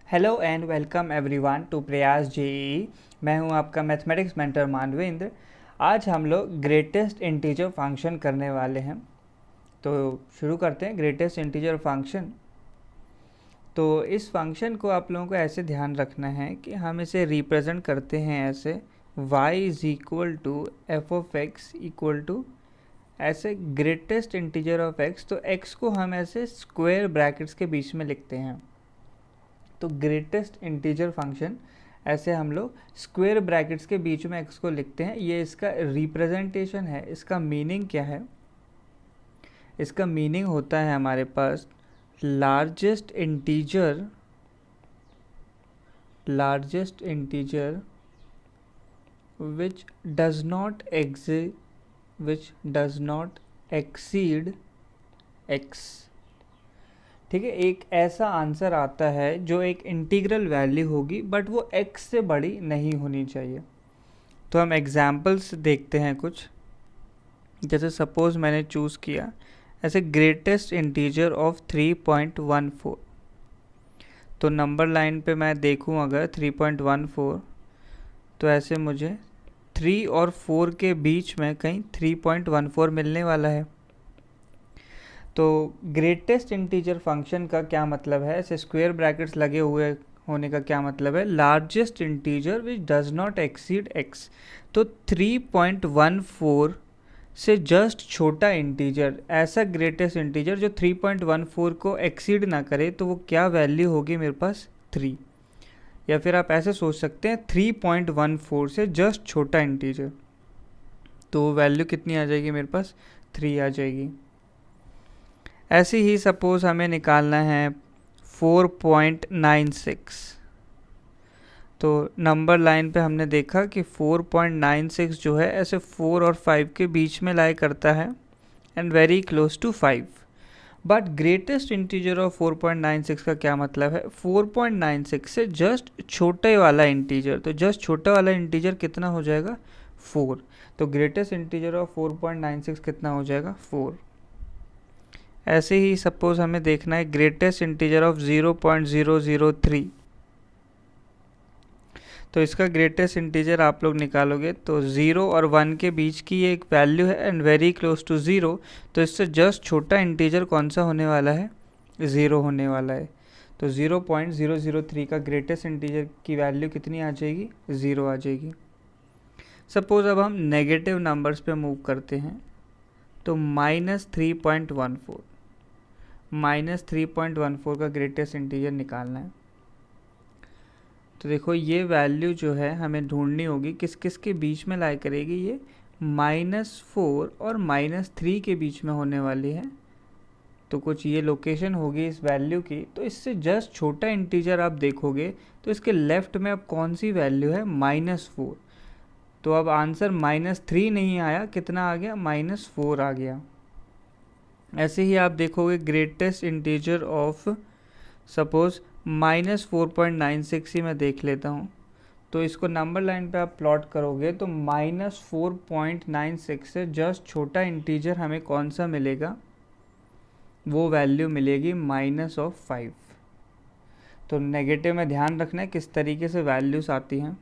Hello and welcome everyone to Prayas JEE. मैं हूं आपका मैथमेटिक्स मेंटर मानवेंद्र। आज हम लोग ग्रेटेस्ट इंटीजर फंक्शन करने वाले हैं। तो शुरू करते हैं ग्रेटेस्ट इंटीजर फंक्शन। तो इस फंक्शन को आप लोगों को ऐसे ध्यान रखना है कि हम इसे रिप्रेजेंट करते हैं ऐसे y is equal to F of X equal to ऐसे ग्रेटेस्ट इंटीजर ऑफ x। तो x को हम ऐसे स्क्वायर ब्रैकेट्स के बीच में लिखते हैं। तो ग्रेटेस्ट इंटीजर फंक्शन ऐसे हम लोग स्क्वायर ब्रैकेट्स के बीच में x को लिखते हैं। ये इसका रिप्रेजेंटेशन है। इसका मीनिंग क्या है? इसका मीनिंग होता है हमारे पास largest integer which does not exceed x। ठीक है, एक ऐसा आंसर आता है जो एक इंटीग्रल वैल्यू होगी बट वो x से बड़ी नहीं होनी चाहिए। तो हम एग्जाम्पल्स देखते हैं कुछ। जैसे सपोज मैंने चूज़ किया ऐसे ग्रेटेस्ट इंटीजर ऑफ 3.14। तो नंबर लाइन पे मैं देखूं अगर 3.14 तो ऐसे मुझे 3 और 4 के बीच में कहीं 3.14 मिलने वाला है। तो ग्रेटेस्ट इंटीजर फंक्शन का क्या मतलब है? ऐसे स्क्वायर ब्रैकेट्स लगे हुए होने का क्या मतलब है? Largest integer which does not exceed x। तो 3.14 से जस्ट छोटा इंटीजर, ऐसा ग्रेटेस्ट इंटीजर जो 3.14 को एक्सीड ना करे, तो वो क्या वैल्यू होगी मेरे पास? 3। या फिर आप ऐसे सोच सकते हैं 3.14 से जस्ट छोटा इंटीजर, तो वैल्यू कितनी आ जाएगी मेरे पास? 3 आ जाएगी। ऐसे ही सपोज हमें निकालना है 4.96। तो नंबर लाइन पे हमने देखा कि 4.96 जो है ऐसे 4 और 5 के बीच में लाई करता है and very close to 5। But greatest integer of 4.96 का क्या मतलब है? 4.96 से जस्ट छोटे वाला इंटीजर। तो जस्ट छोटा वाला इंटीजर कितना हो जाएगा? 4। तो ग्रेटेस्ट इंटीजर ऑफ 4.96 कितना हो जाएगा? 4। ऐसे ही सपोज हमें देखना है ग्रेटेस्ट इंटीजर ऑफ 0.003। तो इसका ग्रेटेस्ट इंटीजर आप लोग निकालोगे तो 0 और 1 के बीच की ये एक वैल्यू है एंड वेरी क्लोज टू 0। तो इससे जस्ट छोटा इंटीजर कौन सा होने वाला है? 0 होने वाला है। तो 0.003 का ग्रेटेस्ट इंटीजर की वैल्यू कितनी आ जाएगी? 0 आ जाएगी। सपोज अब हम नेगेटिव नंबर्स पे मूव करते हैं। तो -3.14 का ग्रेटेस्ट इंटीजर निकालना है। तो देखो ये वैल्यू जो है हमें ढूंढनी होगी किस किस के बीच में लाई करेगी। ये -4 और -3 के बीच में होने वाली है। तो कुछ ये लोकेशन होगी इस वैल्यू की। तो इससे जस्ट छोटा इंटीजर आप देखोगे तो इसके लेफ्ट में अब कौन सी वैल्यू है? -4। तो अब आंसर -3 नहीं आया, कितना आ गया? -4 आ गया। ऐसे ही आप देखोगे ग्रेटेस्ट इंटीजर ऑफ सपोज -4.96 ही मैं देख लेता हूँ। तो इसको नंबर लाइन पे आप प्लॉट करोगे तो -4.96 से जस्ट छोटा इंटीजर हमें कौन सा मिलेगा? वो वैल्यू मिलेगी -5। तो नेगेटिव में ध्यान रखना है किस तरीके से वैल्यूज आती हैं।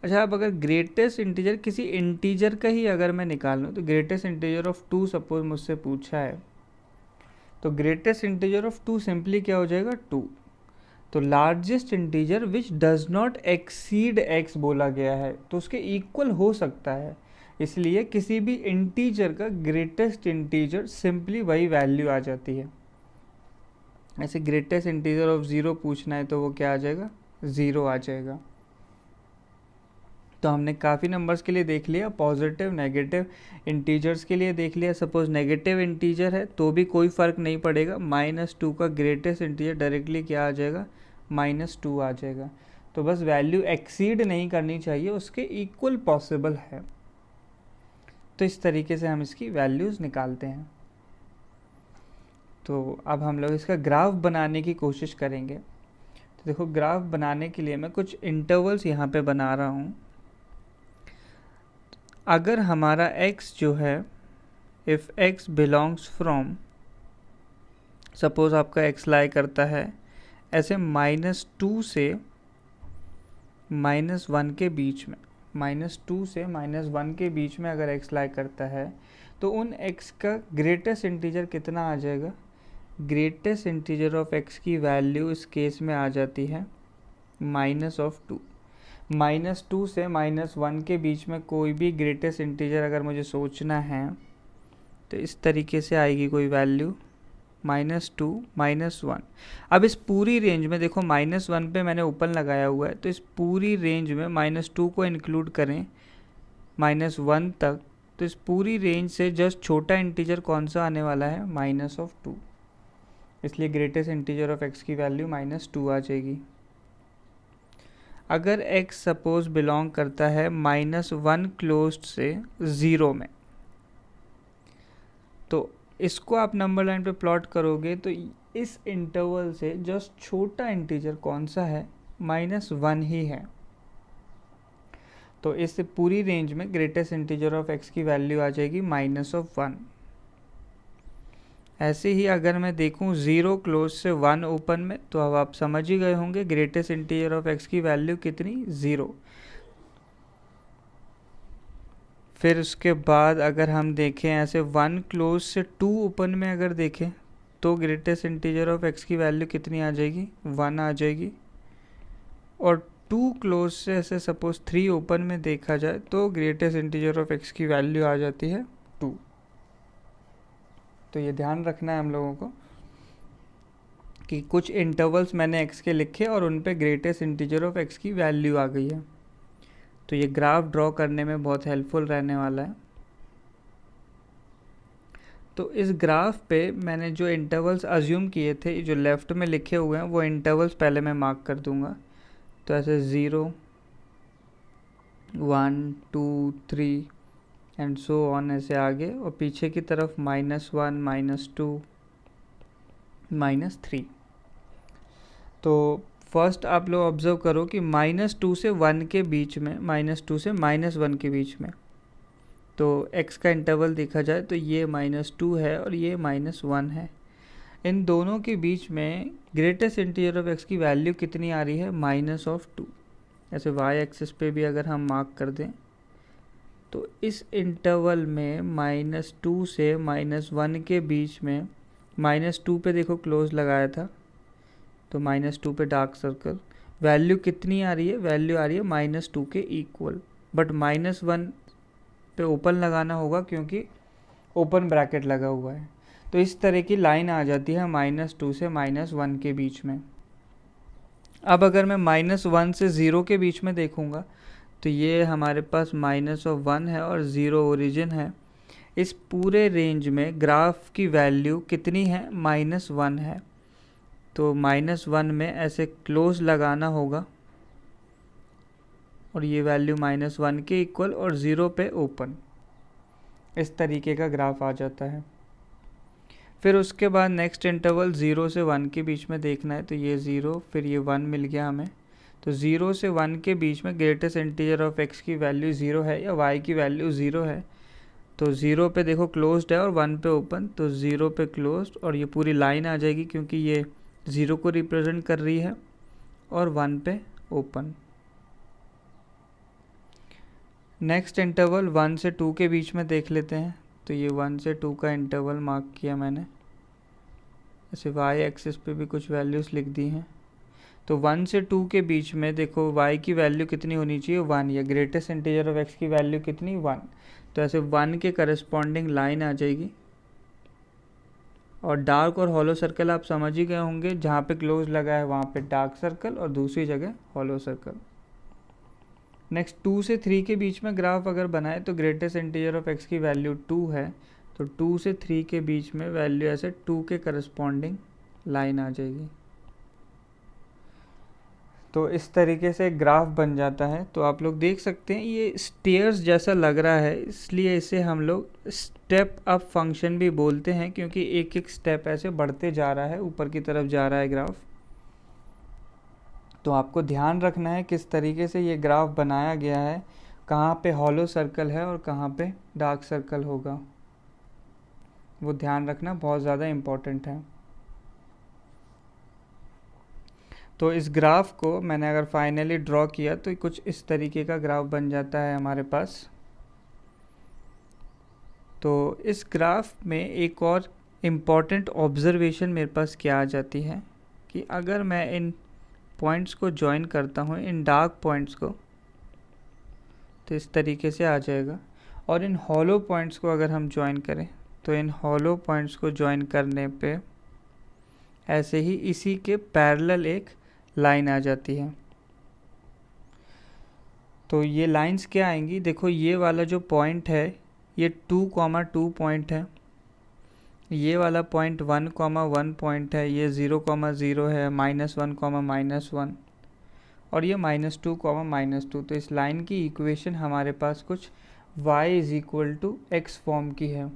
अच्छा, अब अगर ग्रेटेस्ट इंटीजर किसी इंटीजर का ही अगर मैं निकालूँ तो ग्रेटेस्ट इंटीजर ऑफ 2 सपोज मुझसे पूछा है, तो ग्रेटेस्ट इंटीजर ऑफ 2 सिंपली क्या हो जाएगा? 2। तो largest integer which does not exceed x बोला गया है, तो उसके इक्वल हो सकता है। इसलिए किसी भी इंटीजर का ग्रेटेस्ट इंटीजर सिंपली वही वैल्यू आ जाती है। ऐसे ग्रेटेस्ट इंटीजर ऑफ 0 पूछना है तो वो क्या आ जाएगा? 0 आ जाएगा। तो हमने काफ़ी नंबर्स के लिए देख लिया, पॉजिटिव नेगेटिव इंटीजर्स के लिए देख लिया। सपोज नेगेटिव इंटीजर है तो भी कोई फ़र्क नहीं पड़ेगा, -2 का ग्रेटेस्ट इंटीजर डायरेक्टली क्या आ जाएगा? -2 आ जाएगा। तो बस वैल्यू एक्सीड नहीं करनी चाहिए, उसके इक्वल पॉसिबल है। तो इस तरीके से हम इसकी वैल्यूज़ निकालते हैं। तो अब हम लोग इसका ग्राफ बनाने की कोशिश करेंगे। तो देखो ग्राफ बनाने के लिए मैं कुछ इंटरवल्स यहाँ पे बना रहा हूँ। अगर हमारा x जो है, if x belongs from, suppose आपका x लाई करता है ऐसे -2 से -1 के बीच में, -2 से -1 के बीच में अगर x लाई करता है तो उन x का ग्रेटेस्ट इंटीजर कितना आ जाएगा? ग्रेटेस्ट इंटीजर ऑफ x की वैल्यू इस केस में आ जाती है -2। -2 से -1 के बीच में कोई भी ग्रेटेस्ट इंटीजर अगर मुझे सोचना है तो इस तरीके से आएगी कोई वैल्यू -2 -1। अब इस पूरी रेंज में देखो -1 पे मैंने ओपन लगाया हुआ है, तो इस पूरी रेंज में -2 को इंक्लूड करें -1 तक, तो इस पूरी रेंज से जस्ट छोटा इंटीजर कौन सा आने वाला है? -2। इसलिए ग्रेटेस्ट इंटीजर ऑफ x की वैल्यू -2 आ जाएगी। अगर x सपोज बिलोंग करता है -1 क्लोज्ड से 0 में, तो इसको आप नंबर लाइन पे प्लॉट करोगे तो इस इंटरवल से जस्ट छोटा इंटीजर कौन सा है? -1 ही है। तो इस पूरी रेंज में ग्रेटेस्ट इंटीजर ऑफ x की वैल्यू आ जाएगी -1। ऐसे ही अगर मैं देखूं 0 क्लोज से 1 ओपन में, तो अब आप समझ ही गए होंगे ग्रेटेस्ट इंटीजर ऑफ x की वैल्यू कितनी? 0। फिर उसके बाद अगर हम देखें ऐसे 1 क्लोज से 2 ओपन में अगर देखें तो ग्रेटेस्ट इंटीजर ऑफ x की वैल्यू कितनी आ जाएगी? 1 आ जाएगी। और 2 क्लोज से ऐसे सपोज 3 ओपन में देखा जाए तो ग्रेटेस्ट इंटीजर ऑफ x की वैल्यू आ जाती है 2। तो ये ध्यान रखना है हम लोगों को कि कुछ इंटरवल्स मैंने x के लिखे और उन पे ग्रेटेस्ट इंटीजर ऑफ x की वैल्यू आ गई है। तो ये ग्राफ ड्रॉ करने में बहुत हेल्पफुल रहने वाला है। तो इस ग्राफ पे मैंने जो इंटरवल्स अज्यूम किए थे, जो लेफ़्ट में लिखे हुए हैं, वो इंटरवल्स पहले मैं मार्क कर दूंगा। तो ऐसे 0 1 2 3 एंड सो ऑन ऐसे आगे, और पीछे की तरफ -1 -2 -3। तो फर्स्ट आप लोग ऑब्जर्व करो कि -2 से 1 के बीच में, -2 से -1 के बीच में, तो x का इंटरवल देखा जाए तो ये -2 है और ये -1 है। इन दोनों के बीच में ग्रेटेस्ट इंटीजर ऑफ x की वैल्यू कितनी आ रही है? -2। ऐसे y एक्सिस पे भी अगर हम मार्क कर दें तो इस इंटरवल में -2 से -1 के बीच में, -2 पे देखो क्लोज लगाया था तो -2 पे डार्क सर्कल, वैल्यू कितनी आ रही है? वैल्यू आ रही है -2 के इक्वल, बट -1 पे ओपन लगाना होगा क्योंकि ओपन ब्रैकेट लगा हुआ है। तो इस तरह की लाइन आ जाती है -2 से -1 के बीच में। अब अगर मैं -1 से 0 के बीच में देखूंगा तो ये हमारे पास -1 है और 0 ओरिजिन है। इस पूरे रेंज में ग्राफ की वैल्यू कितनी है? -1 है। तो -1 में ऐसे क्लोज लगाना होगा और ये वैल्यू -1 के इक्वल और 0 पे ओपन। इस तरीके का ग्राफ आ जाता है। फिर उसके बाद नेक्स्ट इंटरवल 0 से 1 के बीच में देखना है, तो ये 0 फिर ये 1 मिल गया हमें। तो 0 से 1 के बीच में ग्रेटेस्ट इंटीजर ऑफ x की वैल्यू 0 है या y की वैल्यू 0 है। तो 0 पे देखो क्लोज्ड है और 1 पे ओपन, तो 0 पे क्लोज्ड और ये पूरी लाइन आ जाएगी क्योंकि ये 0 को रिप्रेजेंट कर रही है, और 1 पे ओपन। नेक्स्ट इंटरवल 1 से 2 के बीच में देख लेते हैं। तो ये 1 से 2 का इंटरवल मार्क किया मैंने। ऐसे y एक्सिस पे भी कुछ वैल्यूज़ लिख दी हैं। तो 1 से 2 के बीच में देखो y की वैल्यू कितनी होनी चाहिए? 1, या ग्रेटेस्ट इंटीजर ऑफ x की वैल्यू कितनी? 1। तो ऐसे 1 के करस्पॉन्डिंग लाइन आ जाएगी। और डार्क और हॉलो सर्कल आप समझ ही गए होंगे, जहाँ पे क्लोज लगा है वहाँ पे डार्क सर्कल और दूसरी जगह हॉलो सर्कल। नेक्स्ट 2 से 3 के बीच में ग्राफ अगर बनाए तो ग्रेटेस्ट इंटीजर ऑफ x की वैल्यू 2 है, तो 2 से 3 के बीच में वैल्यू ऐसे 2 के करस्पॉन्डिंग लाइन आ जाएगी। तो इस तरीके से ग्राफ बन जाता है। तो आप लोग देख सकते हैं ये स्टेयर्स जैसा लग रहा है, इसलिए इसे हम लोग स्टेप अप फंक्शन भी बोलते हैं, क्योंकि एक एक स्टेप ऐसे बढ़ते जा रहा है, ऊपर की तरफ जा रहा है ग्राफ। तो आपको ध्यान रखना है किस तरीके से ये ग्राफ बनाया गया है, कहाँ पे हॉलो सर्कल है और कहाँ पे डार्क सर्कल होगा, वो ध्यान रखना बहुत ज़्यादा इम्पोर्टेंट है। तो इस ग्राफ को मैंने अगर फाइनली ड्रॉ किया तो कुछ इस तरीके का ग्राफ बन जाता है हमारे पास। तो इस ग्राफ में एक और इम्पॉर्टेंट ऑब्जर्वेशन मेरे पास क्या आ जाती है कि अगर मैं इन पॉइंट्स को ज्वाइन करता हूँ, इन डार्क पॉइंट्स को, तो इस तरीके से आ जाएगा। और इन हॉलो पॉइंट्स को अगर हम ज्वाइन करें तो इन हॉलो पॉइंट्स को ज्वाइन करने पे ऐसे ही इसी के पैरेलल एक लाइन आ जाती है। तो ये लाइंस क्या आएंगी, देखो ये वाला जो पॉइंट है ये 2,2 पॉइंट है, ये वाला पॉइंट 1,1 पॉइंट है, ये 0,0 है, -1, -1 और ये -2, -2। तो इस लाइन की इक्वेशन हमारे पास कुछ y = x फॉर्म की है।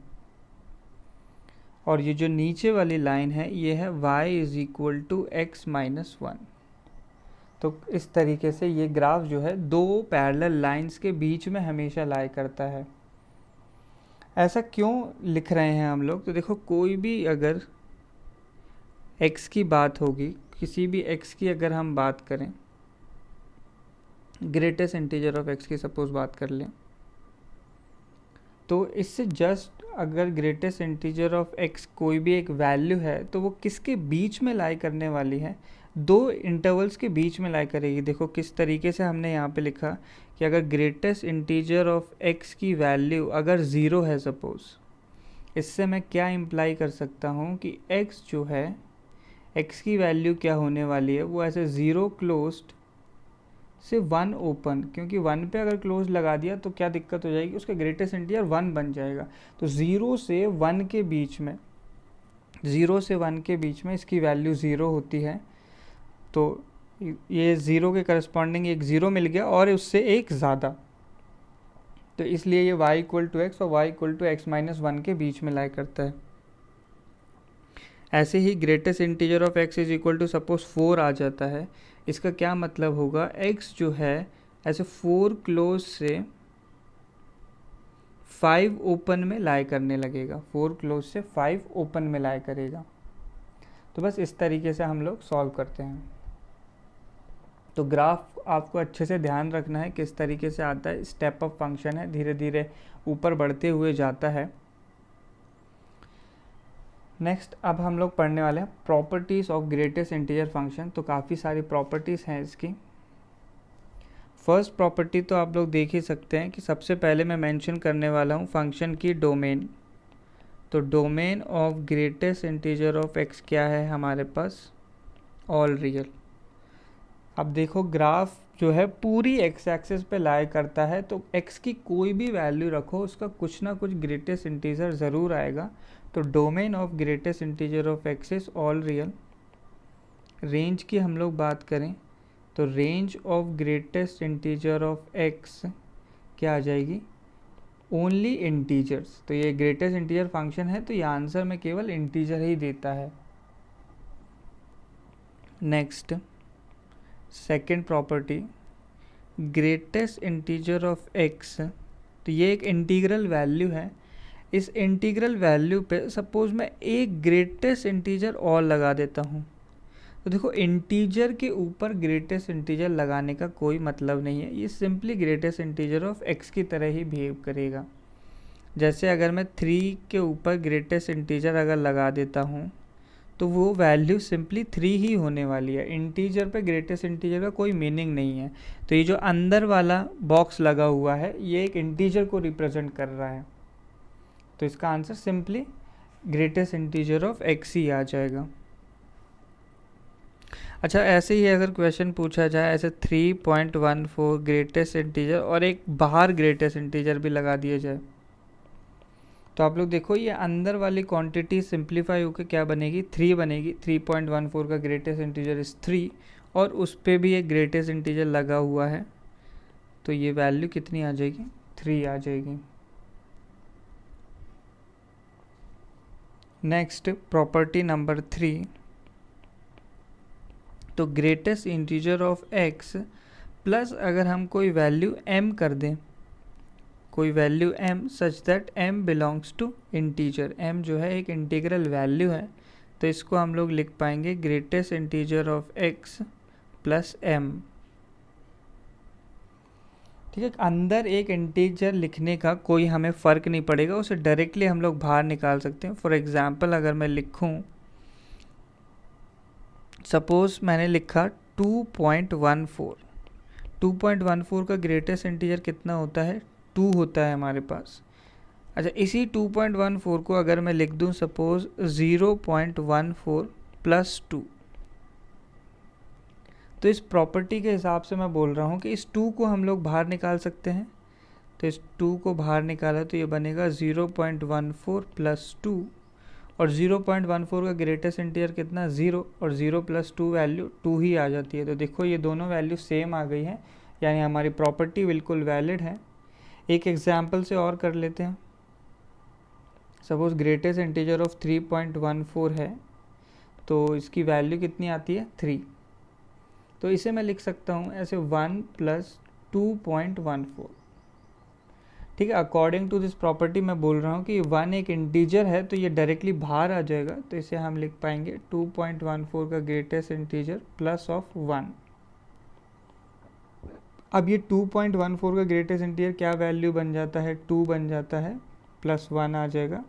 और ये जो नीचे वाली लाइन है ये है y = x - 1। तो इस तरीके से ये ग्राफ जो है दो पैरेलल लाइंस के बीच में हमेशा लाई करता है। ऐसा क्यों लिख रहे हैं हम लोग, तो देखो कोई भी अगर x की बात होगी, किसी भी x की अगर हम बात करें, ग्रेटेस्ट इंटीजर ऑफ x की सपोज बात कर लें, तो इससे जस्ट अगर ग्रेटेस्ट इंटीजर ऑफ x कोई भी एक वैल्यू है तो वो किसके बीच में लाई करने वाली है, दो इंटरवल्स के बीच में लाई करेगी। देखो किस तरीके से हमने यहाँ पे लिखा कि अगर ग्रेटेस्ट इंटीजर ऑफ x की वैल्यू अगर 0 है सपोज, इससे मैं क्या इम्प्लाई कर सकता हूँ कि x जो है, x की वैल्यू क्या होने वाली है, वो ऐसे 0 क्लोज्ड से 1 ओपन, क्योंकि 1 पे अगर क्लोज लगा दिया तो क्या दिक्कत हो जाएगी, उसका ग्रेटेस्ट इंटीजर 1 बन जाएगा। तो 0 से 1 के बीच में, 0 से 1 के बीच में इसकी वैल्यू 0 होती है। तो ये 0 के करस्पॉन्डिंग एक 0 मिल गया और उससे एक ज़्यादा, तो इसलिए ये y = x और y = x - 1 के बीच में लाई करता है। ऐसे ही greatest integer of x = suppose 4 आ जाता है। इसका क्या मतलब होगा, x जो है ऐसे 4 क्लोज से 5 ओपन में लाई करने लगेगा, 4 क्लोज से 5 ओपन में लाई करेगा। तो बस इस तरीके से हम लोग सॉल्व करते हैं। तो ग्राफ आपको अच्छे से ध्यान रखना है किस तरीके से आता है, स्टेप अप फंक्शन है, धीरे धीरे ऊपर बढ़ते हुए जाता है। नेक्स्ट अब हम लोग पढ़ने वाले हैं properties of greatest integer function. तो काफ़ी सारी प्रॉपर्टीज़ हैं इसकी। फर्स्ट प्रॉपर्टी तो आप लोग देख ही सकते हैं कि सबसे पहले मैं मेंशन करने वाला हूँ फंक्शन की डोमेन। तो domain of greatest integer of x क्या है हमारे पास, ऑल रियल। अब देखो ग्राफ जो है पूरी x एक्सिस पे लाई करता है, तो x की कोई भी वैल्यू रखो उसका कुछ ना कुछ ग्रेटेस्ट इंटीजर ज़रूर आएगा। तो domain of greatest integer of x is all real. Range की हम लोग बात करें तो range of greatest integer of x क्या आ जाएगी, ओनली इंटीजर्स। तो ये ग्रेटेस्ट इंटीजर फंक्शन है तो ये आंसर में केवल इंटीजर ही देता है। Next second property, greatest integer of x, तो ये एक इंटीग्रल वैल्यू है। इस इंटीग्रल वैल्यू पे सपोज मैं एक ग्रेटेस्ट इंटीजर और लगा देता हूँ, तो देखो इंटीजर के ऊपर ग्रेटेस्ट इंटीजर लगाने का कोई मतलब नहीं है, ये simply greatest integer of x की तरह ही बिहेव करेगा। जैसे अगर मैं 3 के ऊपर ग्रेटेस्ट इंटीजर अगर लगा देता हूँ तो वो वैल्यू सिंपली 3 ही होने वाली है, इंटीजर पे ग्रेटेस्ट इंटीजर का कोई मीनिंग नहीं है। तो ये जो अंदर वाला बॉक्स लगा हुआ है ये एक इंटीजर को रिप्रेजेंट कर रहा है, तो इसका answer simply greatest integer of x ही आ जाएगा। अच्छा ऐसे ही अगर क्वेश्चन पूछा जाए ऐसे 3.14 ग्रेटेस्ट इंटीजर और एक बाहर ग्रेटेस्ट इंटीजर भी लगा दिया जाए, तो आप लोग देखो ये अंदर वाली क्वांटिटी सिंप्लीफाई होकर क्या बनेगी, 3 बनेगी। 3.14 का ग्रेटेस्ट इंटीजर इस 3 और उस पर भी एक ग्रेटेस्ट इंटीजर लगा हुआ है, तो ये वैल्यू कितनी आ जाएगी, 3 आ जाएगी। नेक्स्ट प्रॉपर्टी नंबर 3, तो greatest integer of x plus अगर हम कोई वैल्यू m कर दें, कोई value m such that m belongs to integer, m जो है एक इंटीग्रल वैल्यू है, तो इसको हम लोग लिख पाएंगे greatest integer of x plus m। ठीक है, अंदर एक इंटीजर लिखने का कोई हमें फ़र्क नहीं पड़ेगा, उसे डायरेक्टली हम लोग बाहर निकाल सकते हैं। फॉर एग्जांपल अगर मैं लिखूं, सपोज मैंने लिखा 2.14। 2.14 का ग्रेटेस्ट इंटीजर कितना होता है? 2 होता है हमारे पास। अच्छा, इसी 2.14 को अगर मैं लिख दूं सपोज 0.14 प्लस 2, तो इस प्रॉपर्टी के हिसाब से मैं बोल रहा हूँ कि इस 2 को हम लोग बाहर निकाल सकते हैं। तो इस 2 को बाहर निकाला तो ये बनेगा 0.14 प्लस 2, और 0.14 का ग्रेटेस्ट इंटीजर कितना? 0, और 0 प्लस 2 वैल्यू 2 ही आ जाती है। तो देखो ये दोनों वैल्यू सेम आ गई हैं, यानी हमारी प्रॉपर्टी बिल्कुल वैलिड है। एक एग्जाम्पल से और कर लेते हैं। सपोज ग्रेटेस्ट इंटीजर ऑफ 3.14 है, तो इसकी वैल्यू कितनी आती है? 3। तो इसे मैं लिख सकता हूँ ऐसे 1 प्लस 2.14। ठीक है, अकॉर्डिंग टू दिस प्रॉपर्टी मैं बोल रहा हूँ कि 1 एक इंटीजर है, तो ये डायरेक्टली बाहर आ जाएगा। तो इसे हम लिख पाएंगे 2.14 का ग्रेटेस्ट इंटीजर प्लस ऑफ 1। अब ये 2.14 का ग्रेटेस्ट इंटीजर क्या वैल्यू बन जाता है? 2 बन जाता है, प्लस 1 आ जाएगा।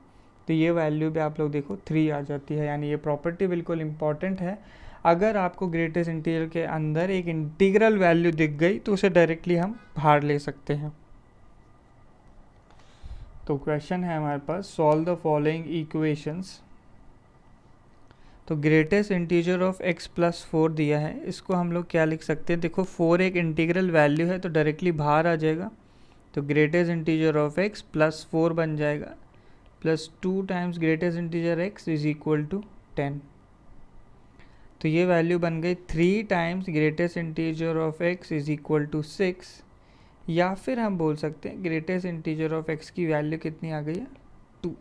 तो ये वैल्यू भी आप लोग देखो 3 आ जाती है, यानी ये प्रॉपर्टी बिल्कुल इंपॉर्टेंट है। अगर आपको ग्रेटेस्ट इंटीजर के अंदर एक इंटीग्रल वैल्यू दिख गई तो उसे डायरेक्टली हम बाहर ले सकते हैं। तो क्वेश्चन है हमारे पास, सॉल्व द फॉलोइंग इक्वेशंस। तो greatest integer of x plus 4 दिया है, इसको हम लोग क्या लिख सकते हैं? देखो 4 एक इंटीग्रल वैल्यू है तो डायरेक्टली बाहर आ जाएगा। तो greatest integer of x plus 4 बन जाएगा, plus 2 times greatest integer x is equal to 10। तो ये वैल्यू बन गई 3 times greatest integer of x is equal to 6, या फिर हम बोल सकते हैं ग्रेटेस्ट इंटीजर ऑफ x की वैल्यू कितनी आ गई है? 2।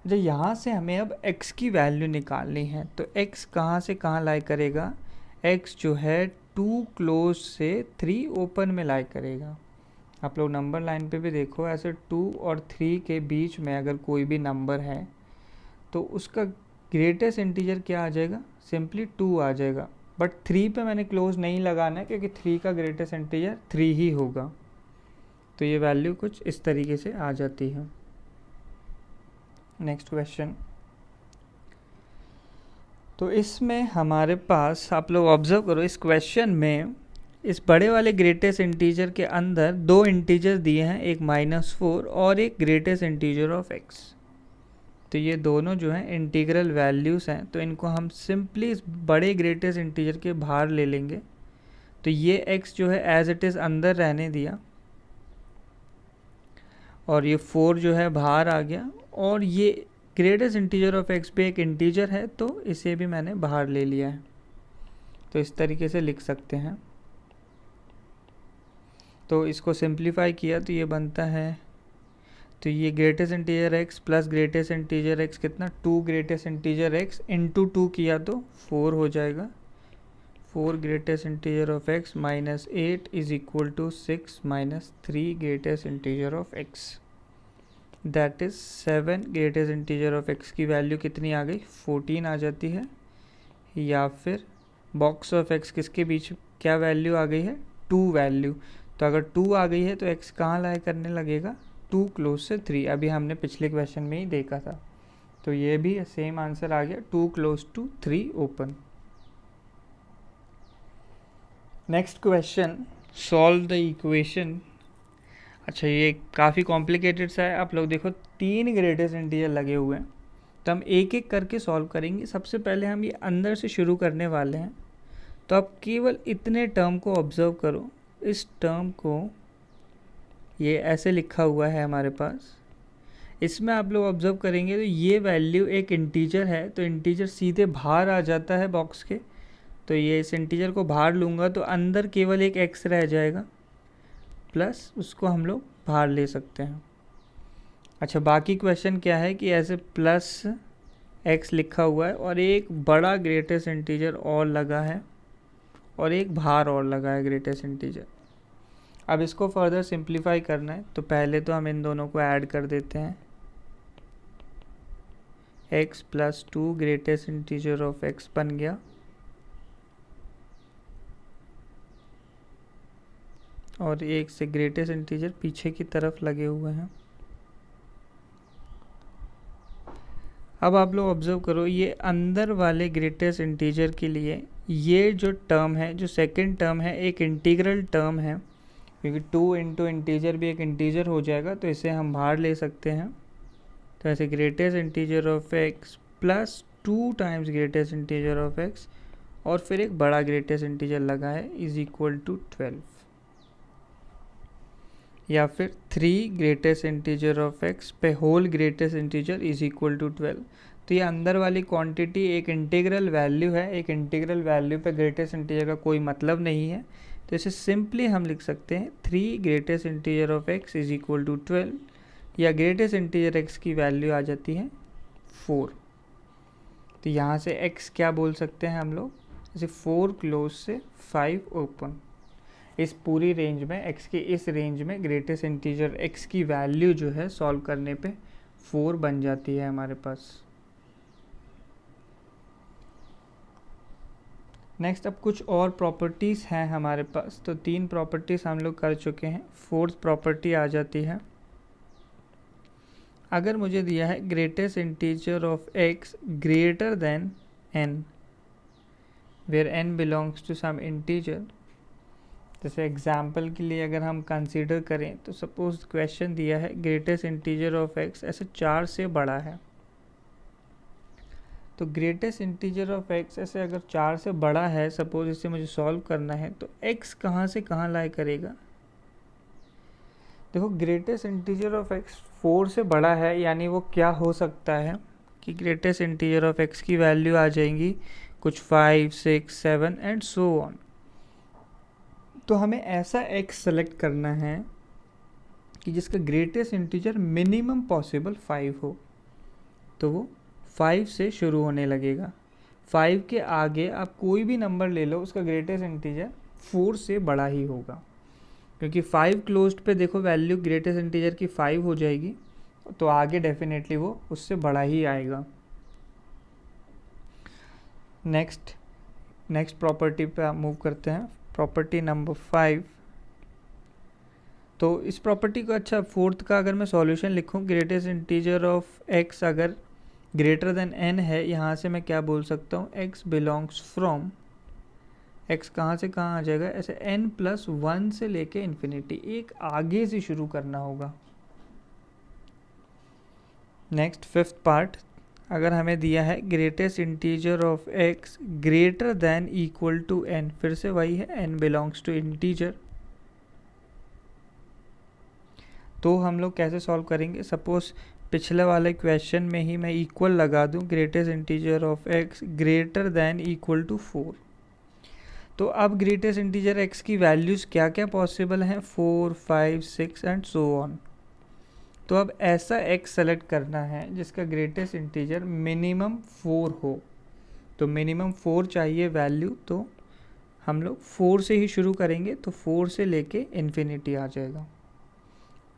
जब यहाँ से हमें अब x की वैल्यू निकालनी है, तो x कहाँ से कहाँ लाई करेगा? x जो है 2 क्लोज से 3 ओपन में लाई करेगा। आप लोग नंबर लाइन पे भी देखो, ऐसे 2 और 3 के बीच में अगर कोई भी नंबर है तो उसका ग्रेटेस्ट इंटीजर क्या आ जाएगा? सिंपली 2 आ जाएगा। बट 3 पे मैंने क्लोज नहीं लगाना है, क्योंकि 3 का ग्रेटेस्ट इंटीजर 3 ही होगा। तो ये वैल्यू कुछ इस तरीके से आ जाती है। Next question. तो इसमें हमारे पास, आप लोग ऑब्जर्व करो, इस क्वेश्चन में इस बड़े वाले ग्रेटेस्ट इंटीजर के अंदर 2 इंटीजर दिए हैं, एक -4 और एक ग्रेटेस्ट इंटीजर ऑफ x। तो ये दोनों जो हैं इंटीग्रल वैल्यूज़ हैं, तो इनको हम सिंपली इस बड़े ग्रेटेस्ट इंटीजर के बाहर ले लेंगे। तो ये x जो है एज इट इज़ अंदर रहने दिया, और ये 4 जो है बाहर आ गया, और ये ग्रेटेस्ट इंटीजर ऑफ x भी एक इंटीजर है तो इसे भी मैंने बाहर ले लिया है। तो इस तरीके से लिख सकते हैं। तो इसको सिंप्लीफाई किया तो ये बनता है, तो ये greatest integer x plus greatest integer x कितना? 2 ग्रेटेस्ट इंटीजर x इंटू 2 किया तो 4 हो जाएगा। 4 greatest integer of x minus 8 is equal to 6 minus 3 greatest integer of x, that is 7 greatest integer of x की वैल्यू कितनी आ गई? 14 आ जाती है। या फिर बॉक्स ऑफ x किसके बीच क्या वैल्यू आ गई है? 2 वैल्यू। तो अगर 2 आ गई है तो x कहाँ लाई करने लगेगा? 2 क्लोज से 3। अभी हमने पिछले क्वेश्चन में ही देखा था। तो ये भी सेम आंसर आ गया, 2 close to 3 open. Next question, solve the equation. अच्छा, ये काफ़ी कॉम्प्लिकेटेड सा है। आप लोग देखो 3 ग्रेटेस्ट इंटीजर लगे हुए हैं, तो हम एक एक करके सॉल्व करेंगे। सबसे पहले हम ये अंदर से शुरू करने वाले हैं। तो आप केवल इतने टर्म को ऑब्जर्व करो। इस टर्म को ये ऐसे लिखा हुआ है हमारे पास, इसमें आप लोग ऑब्जर्व करेंगे तो ये वैल्यू एक इंटीजर है, तो इंटीजर सीधे बाहर आ जाता है बॉक्स के। तो ये इस इंटीजर को बाहर लूँगा तो अंदर केवल एक x रह जाएगा, प्लस उसको हम लोग बाहर ले सकते हैं। अच्छा, बाकी क्वेश्चन क्या है कि ऐसे प्लस x लिखा हुआ है और एक बड़ा ग्रेटेस्ट इंटीजर और लगा है और एक बाहर और लगा है ग्रेटेस्ट इंटीजर। अब इसको फर्दर सिंप्लीफाई करना है, तो पहले तो हम इन दोनों को ऐड कर देते हैं। x plus 2 greatest integer of x बन गया, और एक से ग्रेटेस्ट इंटीजर पीछे की तरफ लगे हुए हैं। अब आप लोग ऑब्जर्व करो, ये अंदर वाले ग्रेटेस्ट इंटीजर के लिए ये जो टर्म है, जो सेकंड टर्म है, एक इंटीग्रल टर्म है, क्योंकि 2 इंटू इंटीजर भी एक इंटीजर हो जाएगा, तो इसे हम बाहर ले सकते हैं। तो ऐसे greatest integer of x plus 2 times greatest integer of x और फिर एक बड़ा ग्रेटेस्ट इंटीजर लगा है इज इक्वल टू 12, या फिर 3 ग्रेटेस्ट इंटीजर ऑफ एक्स पे whole greatest integer is equal to 12। तो ये अंदर वाली क्वांटिटी एक इंटीग्रल वैल्यू है, एक इंटीग्रल वैल्यू पे ग्रेटेस्ट इंटीजर का कोई मतलब नहीं है, तो इसे सिंपली हम लिख सकते हैं 3 greatest integer of x is equal to 12, या ग्रेटेस्ट इंटीजर एक्स की वैल्यू आ जाती है 4। तो यहाँ से एक्स क्या बोल सकते हैं हम लोग, जैसे 4 क्लोज से 5 ओपन। इस पूरी रेंज में, एक्स की इस रेंज में ग्रेटेस्ट इंटीजर एक्स की वैल्यू जो है सॉल्व करने पे 4 बन जाती है हमारे पास। नेक्स्ट अब कुछ और प्रॉपर्टीज़ हैं हमारे पास, तो 3 प्रॉपर्टीज़ हम लोग कर चुके हैं। 4th प्रॉपर्टी आ जाती है, अगर मुझे दिया है greatest integer of x greater than n, where n belongs to some integer. जैसे एग्जाम्पल के लिए अगर हम कंसीडर करें, तो सपोज क्वेश्चन दिया है ग्रेटेस्ट इंटीजर ऑफ एक्स ऐसे 4 से बड़ा है, तो ग्रेटेस्ट इंटीजर ऑफ एक्स ऐसे अगर 4 से बड़ा है, सपोज इसे मुझे सॉल्व करना है, तो x कहाँ से कहाँ लाई करेगा। देखो ग्रेटेस्ट इंटीजर ऑफ एक्स 4 से बड़ा है, यानी वो क्या हो सकता है कि ग्रेटेस्ट इंटीजर ऑफ एक्स की वैल्यू आ जाएंगी कुछ 5, 6, 7 एंड सो ऑन। तो हमें ऐसा x सेलेक्ट करना है कि जिसका ग्रेटेस्ट इंटीजर मिनिमम पॉसिबल 5 हो, तो वो 5 से शुरू होने लगेगा। 5 के आगे आप कोई भी नंबर ले लो, उसका ग्रेटेस्ट इंटीजर 4 से बड़ा ही होगा, क्योंकि 5 क्लोज्ड पे देखो वैल्यू ग्रेटेस्ट इंटीजर की 5 हो जाएगी, तो आगे डेफिनेटली वो उससे बड़ा ही आएगा। नेक्स्ट प्रॉपर्टी पे आप मूव करते हैं, प्रॉपर्टी नंबर 5। तो इस प्रॉपर्टी को, अच्छा 4th का अगर मैं सॉल्यूशन लिखूं, ग्रेटेस्ट इंटीजर ऑफ एक्स अगर ग्रेटर देन n है, यहाँ से मैं क्या बोल सकता हूँ, x बिलोंग्स फ्रॉम, x कहाँ से कहाँ आ जाएगा, ऐसे n+1 से लेके इन्फिनिटी, एक आगे से शुरू करना होगा। नेक्स्ट 5th पार्ट, अगर हमें दिया है greatest integer of x greater than equal to n, फिर से वही है n बिलोंग्स टू इंटीजर, तो हम लोग कैसे सॉल्व करेंगे। सपोज पिछले वाले क्वेश्चन में ही मैं इक्वल लगा दूं greatest integer of x greater than equal to 4, तो अब ग्रेटेस्ट इंटीजर x की वैल्यूज़ क्या क्या पॉसिबल हैं, 4, 5, 6 एंड सो ऑन। तो अब ऐसा x सेलेक्ट करना है जिसका ग्रेटेस्ट इंटीजर मिनिमम 4 हो, तो मिनिमम 4 चाहिए वैल्यू, तो हम लोग 4 से ही शुरू करेंगे, तो 4 से लेके इन्फिनिटी आ जाएगा।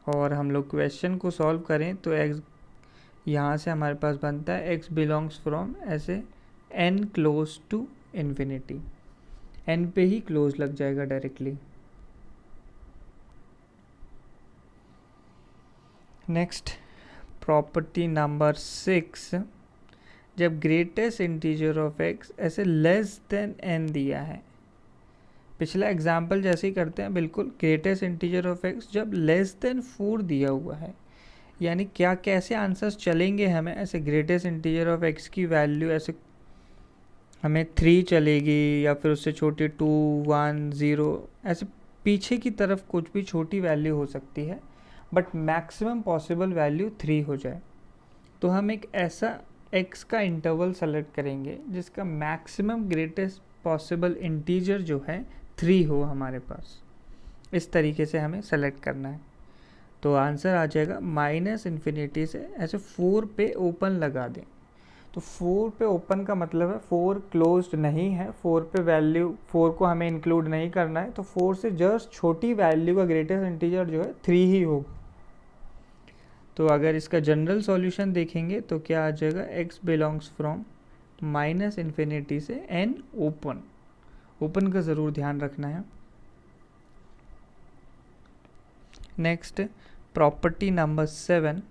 और हम लोग क्वेश्चन को सॉल्व करें तो x यहाँ से हमारे पास बनता है x बिलोंग्स फ्रॉम ऐसे n close to infinity, n पे ही क्लोज लग जाएगा डायरेक्टली। नेक्स्ट प्रॉपर्टी नंबर 6, जब ग्रेटेस्ट इंटीजर ऑफ x ऐसे लेस देन n दिया है, पिछला एग्जाम्पल जैसे ही करते हैं बिल्कुल, ग्रेटेस्ट इंटीजर ऑफ x जब लेस देन 4 दिया हुआ है, यानी क्या कैसे आंसर्स चलेंगे हमें, ऐसे ग्रेटेस्ट इंटीजर ऑफ x की वैल्यू ऐसे हमें 3 चलेगी, या फिर उससे छोटी 2, 1, 0, ऐसे पीछे की तरफ कुछ भी छोटी वैल्यू हो सकती है, बट मैक्सिमम पॉसिबल वैल्यू 3 हो जाए। तो हम एक ऐसा x का इंटरवल सेलेक्ट करेंगे जिसका मैक्सिमम ग्रेटेस्ट पॉसिबल इंटीजर जो है 3 हो हमारे पास, इस तरीके से हमें सेलेक्ट करना है। तो आंसर आ जाएगा -इन्फिनिटी से ऐसे 4 पे ओपन लगा दें, तो 4 पे ओपन का मतलब है 4 क्लोज्ड नहीं है, 4 पे वैल्यू 4 को हमें इंक्लूड नहीं करना है, तो 4 से जस्ट छोटी वैल्यू का ग्रेटेस्ट इंटीजर जो है 3 ही होगा। तो अगर इसका जनरल सॉल्यूशन देखेंगे तो क्या आ जाएगा, x बिलोंग्स फ्रॉम -इन्फिनिटी से n ओपन, ओपन का ज़रूर ध्यान रखना है। नेक्स्ट प्रॉपर्टी नंबर 7,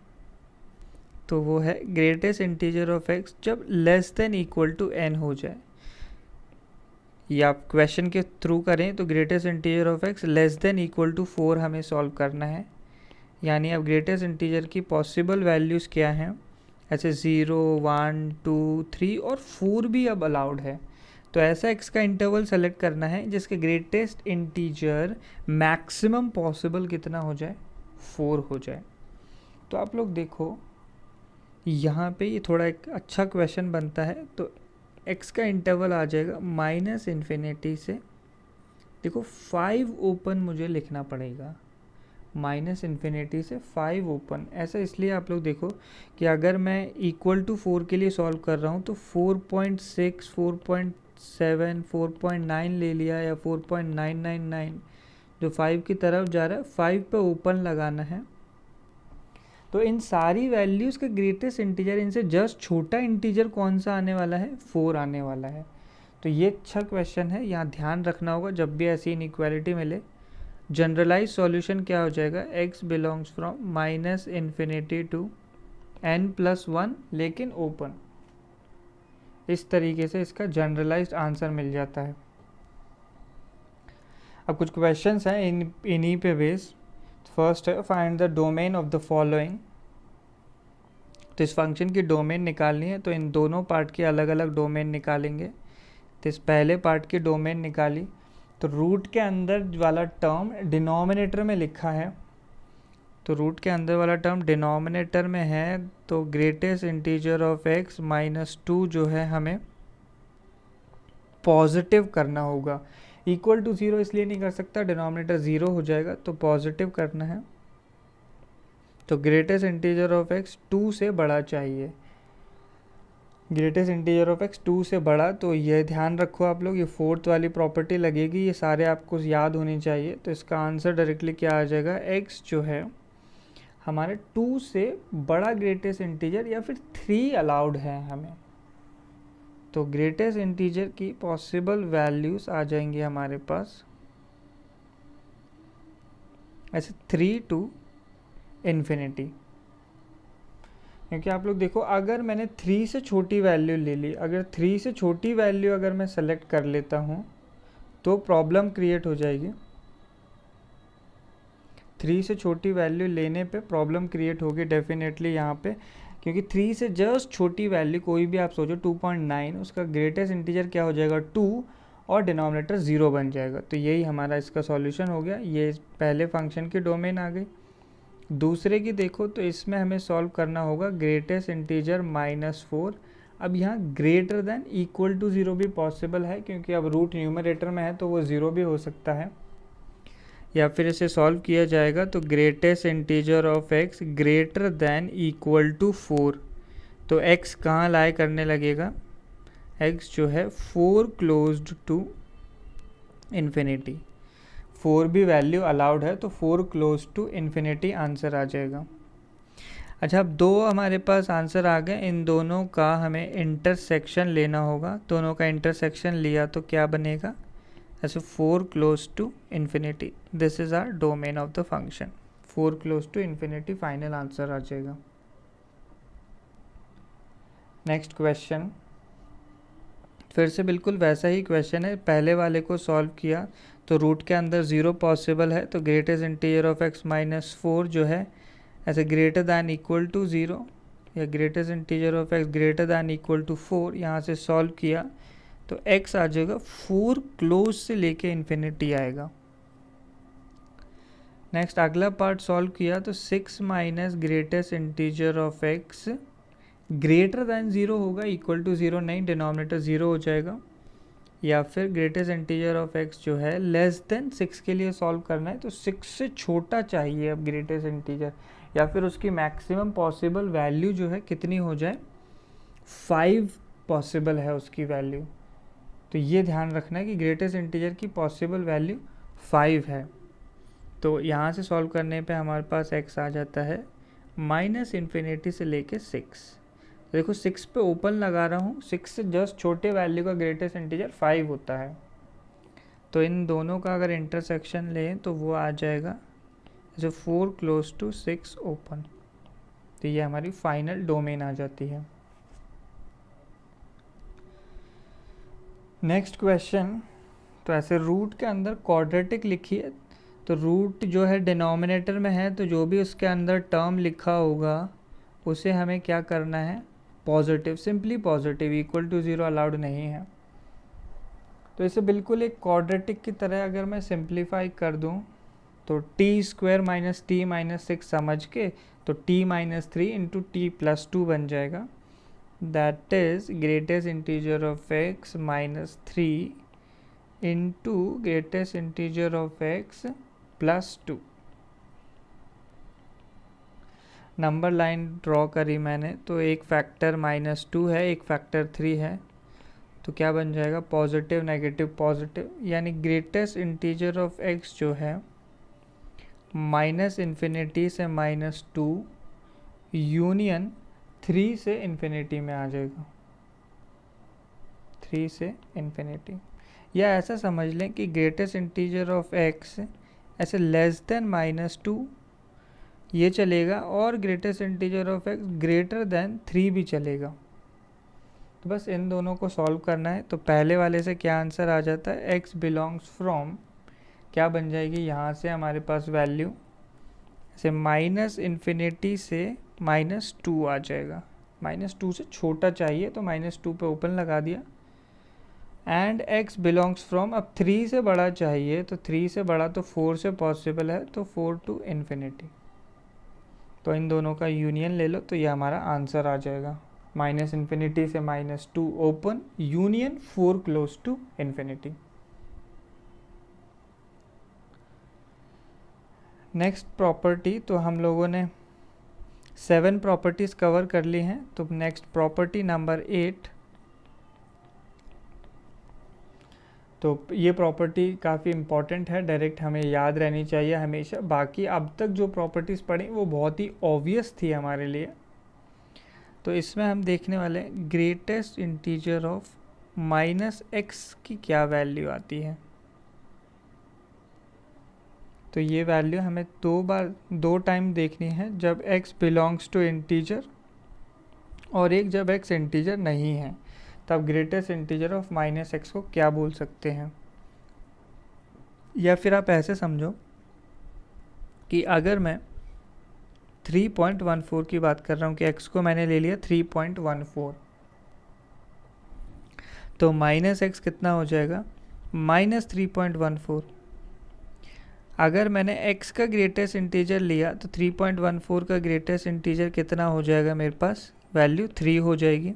तो वो है ग्रेटेस्ट इंटीजर ऑफ एक्स जब less than equal to n हो जाए, या आप क्वेश्चन के थ्रू करें तो greatest integer of x less than equal to 4 हमें सॉल्व करना है। यानी अब ग्रेटेस्ट इंटीजर की पॉसिबल वैल्यूज़ क्या हैं, ऐसे 0, 1, 2, 3 और 4 भी अब अलाउड है। तो ऐसा एक्स का इंटरवल सेलेक्ट करना है जिसके ग्रेटेस्ट इंटीजर मैक्सिमम पॉसिबल कितना हो जाए, 4 हो जाए। तो आप लोग देखो यहाँ पे ये थोड़ा एक अच्छा क्वेश्चन बनता है। तो एक्स का इंटरवल आ जाएगा -∞ से, देखो 5 ओपन मुझे लिखना पड़ेगा, -∞ से 5 ओपन। ऐसा इसलिए आप लोग देखो कि अगर मैं इक्वल टू 4 के लिए सॉल्व कर रहा हूँ तो 4.6, 4.7, 4.9 ले लिया, या 4.999 जो 5 की तरफ जा रहा है, 5 पे ओपन लगाना है। तो इन सारी वैल्यूज़ का ग्रेटेस्ट इंटीजर, इनसे जस्ट छोटा इंटीजर कौन सा आने वाला है, 4 आने वाला है। तो ये अच्छा क्वेश्चन है, यहाँ ध्यान रखना होगा जब भी ऐसी इनइक्वालिटी मिले। जनरलाइज सॉल्यूशन क्या हो जाएगा, x belongs from -∞ to n+1 लेकिन ओपन। इस तरीके से इसका जनरलाइज्ड आंसर मिल जाता है। अब कुछ क्वेश्चंस हैं इन्हीं पे बेस। फर्स्ट है find the domain of the following. तो इस फंक्शन की डोमेन निकालनी है, तो इन दोनों पार्ट की अलग अलग डोमेन निकालेंगे। तो इस पहले पार्ट की डोमेन निकाली, तो रूट के अंदर वाला टर्म डिनोमिनेटर में लिखा है, तो रूट के अंदर वाला टर्म डिनोमिनेटर में है, तो ग्रेटेस्ट इंटीजर ऑफ x -2 जो है हमें पॉजिटिव करना होगा। इक्वल टू 0 इसलिए नहीं कर सकता, डिनोमिनेटर 0 हो जाएगा, तो पॉजिटिव करना है। तो ग्रेटेस्ट इंटीजर ऑफ x 2 से बड़ा चाहिए, ग्रेटेस्ट इंटीजर ऑफ x 2 से बड़ा। तो ये ध्यान रखो आप लोग, ये फोर्थ वाली प्रॉपर्टी लगेगी, ये सारे आपको याद होनी चाहिए। तो इसका आंसर डायरेक्टली क्या आ जाएगा, x जो है हमारे 2 से बड़ा ग्रेटेस्ट इंटीजर या फिर 3 अलाउड है हमें। तो ग्रेटेस्ट इंटीजर की पॉसिबल वैल्यूज आ जाएंगी हमारे पास ऐसे 3 to इन्फिनिटी। क्योंकि आप लोग देखो, अगर मैंने 3 से छोटी वैल्यू ले ली, अगर 3 से छोटी वैल्यू अगर मैं सेलेक्ट कर लेता हूँ तो प्रॉब्लम क्रिएट हो जाएगी। 3 से छोटी वैल्यू लेने पे प्रॉब्लम क्रिएट होगी डेफिनेटली यहाँ पे, क्योंकि 3 से जस्ट छोटी वैल्यू कोई भी आप सोचो 2.9, उसका ग्रेटेस्ट इंटीजर क्या हो जाएगा 2 और डिनोमिनेटर 0 बन जाएगा। तो यही हमारा इसका सॉल्यूशन हो गया। ये पहले फंक्शन की डोमेन आ गई। दूसरे की देखो, तो इसमें हमें सॉल्व करना होगा ग्रेटेस्ट इंटीजर -4। अब यहाँ ग्रेटर देन इक्वल टू 0 भी पॉसिबल है, क्योंकि अब रूट न्यूमरेटर में है तो वो 0 भी हो सकता है। या फिर इसे सॉल्व किया जाएगा तो greatest integer of x greater than equal to 4। तो x कहाँ लाई करने लगेगा, x जो है 4 क्लोज्ड टू इन्फिनिटी। 4 भी वैल्यू अलाउड है, तो 4 क्लोज टू इन्फिनिटी आंसर आ जाएगा। अच्छा, अब दो हमारे पास आंसर आ गए, इन दोनों का हमें इंटरसेक्शन लेना होगा। दोनों का इंटरसेक्शन लिया तो क्या बनेगा, ऐसे 4 close to infinity. This is our domain of the function. 4 close to infinity final answer आ जाएगा। नेक्स्ट क्वेश्चन फिर से बिल्कुल वैसा ही क्वेश्चन है, पहले वाले को सॉल्व किया तो रूट के अंदर 0 पॉसिबल है, तो ग्रेटेस्ट इंटीजर ऑफ x -4 जो है ऐसे ग्रेटर दैन इक्वल टू 0 या greatest integer of x greater than equal to 4, यहाँ से सॉल्व किया तो x आ जाएगा 4 क्लोज से लेके इन्फिनिटी आएगा। नेक्स्ट अगला पार्ट सॉल्व किया तो 6 minus greatest integer of x greater then 0 होगा, इक्वल टू 0 नहीं, डिनोमिनेटर 0 हो जाएगा। या फिर ग्रेटेस्ट इंटीजर ऑफ x जो है लेस देन 6 के लिए सॉल्व करना है, तो 6 से छोटा चाहिए अब ग्रेटेस्ट इंटीजर, या फिर उसकी मैक्सिमम पॉसिबल वैल्यू जो है कितनी हो जाए, 5 पॉसिबल है उसकी वैल्यू। तो ये ध्यान रखना है कि ग्रेटेस्ट इंटीजर की पॉसिबल वैल्यू 5 है। तो यहाँ से सॉल्व करने पे हमारे पास x आ जाता है -∞ से लेके 6। तो देखो 6 पे ओपन लगा रहा हूँ, 6 से जस्ट छोटे वैल्यू का ग्रेटेस्ट इंटीजर 5 होता है। तो इन दोनों का अगर इंटरसेक्शन लें तो वो आ जाएगा जैसे 4 क्लोज टू 6 ओपन, तो ये हमारी फाइनल डोमेन आ जाती है। नेक्स्ट क्वेश्चन, तो ऐसे रूट के अंदर क्वाड्रेटिक लिखिए, तो रूट जो है डिनोमिनेटर में है, तो जो भी उसके अंदर टर्म लिखा होगा उसे हमें क्या करना है, positive, simply positive, equal to 0 allowed नहीं है। तो इसे बिल्कुल एक क्वाड्रेटिक की तरह अगर मैं सिंप्लीफाई कर दूं, तो T square minus T minus 6 समझ के, तो T minus 3 into T plus 2 बन जाएगा, that is greatest integer of x minus 3 into greatest integer of x plus 2। Number line draw करी मैंने, तो एक फैक्टर -2 है, एक फैक्टर 3 है, तो क्या बन जाएगा, पॉजिटिव नेगेटिव पॉजिटिव, यानी ग्रेटेस्ट इंटीजर ऑफ एक्स जो है -∞ से -2 यूनियन 3 से इन्फिनिटी में आ जाएगा, 3 से इन्फिनिटी। या ऐसा समझ लें कि ग्रेटेस्ट इंटीजर ऑफ एक्स ऐसे लेस देन -2 ये चलेगा, और greatest integer of x greater then 3 भी चलेगा। तो बस इन दोनों को सॉल्व करना है। तो पहले वाले से क्या आंसर आ जाता है, x बिलोंग्स फ्रॉम, क्या बन जाएगी, यहाँ से हमारे पास वैल्यू ऐसे -∞ से -2 आ जाएगा, -2 से छोटा चाहिए तो -2 पे ओपन लगा दिया, एंड x बिलोंग्स फ्रॉम, अब 3 से बड़ा चाहिए, तो 3 से बड़ा तो 4 से पॉसिबल है, तो 4 टू इन्फिनिटी। तो इन दोनों का यूनियन ले लो, तो ये हमारा आंसर आ जाएगा, -∞ से -2 open union 4 close to infinity. Next property, तो हम लोगों ने 7 प्रॉपर्टीज़ कवर कर ली हैं। तो नेक्स्ट प्रॉपर्टी नंबर 8, तो ये प्रॉपर्टी काफ़ी इम्पॉर्टेंट है, डायरेक्ट हमें याद रहनी चाहिए हमेशा। बाकी अब तक जो प्रॉपर्टीज़ पढ़ी वो बहुत ही ऑब्वियस थी हमारे लिए। तो इसमें हम देखने वाले हैं ग्रेटेस्ट इंटीजर ऑफ -x की क्या वैल्यू आती है। तो ये वैल्यू हमें दो टाइम देखनी है, जब x बिलोंग्स टू इंटीजर और एक जब x इंटीजर नहीं है, तब ग्रेटेस्ट इंटीजर ऑफ -x को क्या बोल सकते हैं। या फिर आप ऐसे समझो कि अगर मैं 3.14 की बात कर रहा हूँ कि x को मैंने ले लिया 3.14, तो -x कितना हो जाएगा, -3.14। अगर मैंने x का ग्रेटेस्ट इंटीजर लिया तो 3.14 का ग्रेटेस्ट इंटीजर कितना हो जाएगा, मेरे पास वैल्यू 3 हो जाएगी।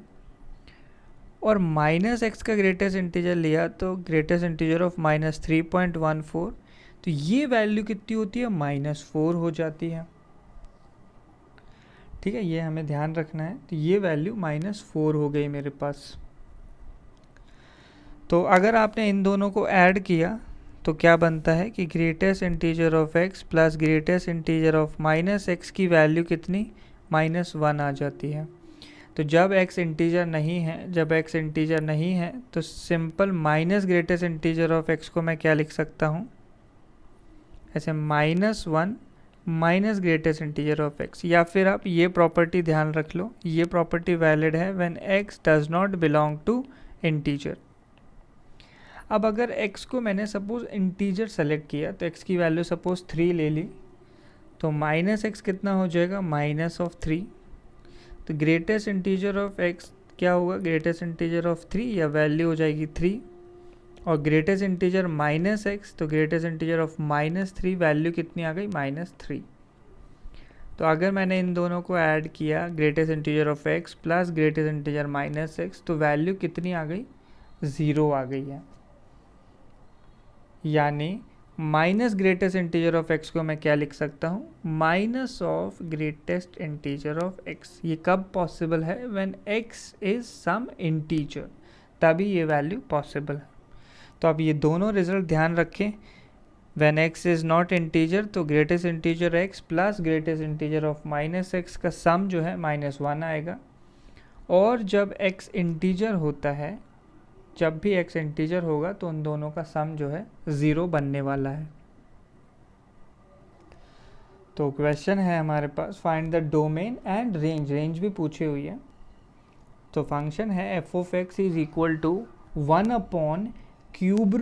और -x का ग्रेटेस्ट इंटीजर लिया तो ग्रेटेस्ट इंटीजर ऑफ -3.14, तो ये वैल्यू कितनी होती है, -4 हो जाती है। ठीक है, ये हमें ध्यान रखना है। तो ये वैल्यू -4 हो गई मेरे पास। तो अगर आपने इन दोनों को ऐड किया तो क्या बनता है कि greatest integer of x plus greatest integer of -x की वैल्यू कितनी, -1 आ जाती है। तो जब x इंटीजर नहीं है, तो simple minus greatest integer of x को मैं क्या लिख सकता हूँ, ऐसे -1 minus greatest integer of x। या फिर आप ये प्रॉपर्टी ध्यान रख लो, ये प्रॉपर्टी वैलिड है when x does not belong to integer. अब अगर x को मैंने सपोज इंटीजर सेलेक्ट किया, तो x की वैल्यू सपोज 3 ले ली, तो -x कितना हो जाएगा, -3। तो ग्रेटेस्ट इंटीजर ऑफ x क्या होगा, ग्रेटेस्ट इंटीजर ऑफ 3, या वैल्यू हो जाएगी 3, और ग्रेटेस्ट इंटीजर -x, तो ग्रेटेस्ट इंटीजर ऑफ -3 वैल्यू कितनी आ गई, -3। तो अगर मैंने इन दोनों को ऐड किया, greatest integer of x plus greatest integer -x, तो वैल्यू कितनी आ गई, 0 आ गई है। यानी minus greatest integer of x को मैं क्या लिख सकता हूँ, minus of greatest integer of x। ये कब पॉसिबल है, when x is some integer, तभी ये वैल्यू पॉसिबल है। तो अब ये दोनों रिजल्ट ध्यान रखें, when x is not integer तो greatest integer x plus greatest integer of -x का सम जो है -1 आएगा, और जब x इंटीजर होता है, जब भी x इंटीजर होगा तो उन दोनों का सम जो है 0 बनने वाला है। तो क्वेश्चन है हमारे पास find the domain and range, range भी पूछी हुई है। तो फंक्शन है F of x is equal to 1/(cube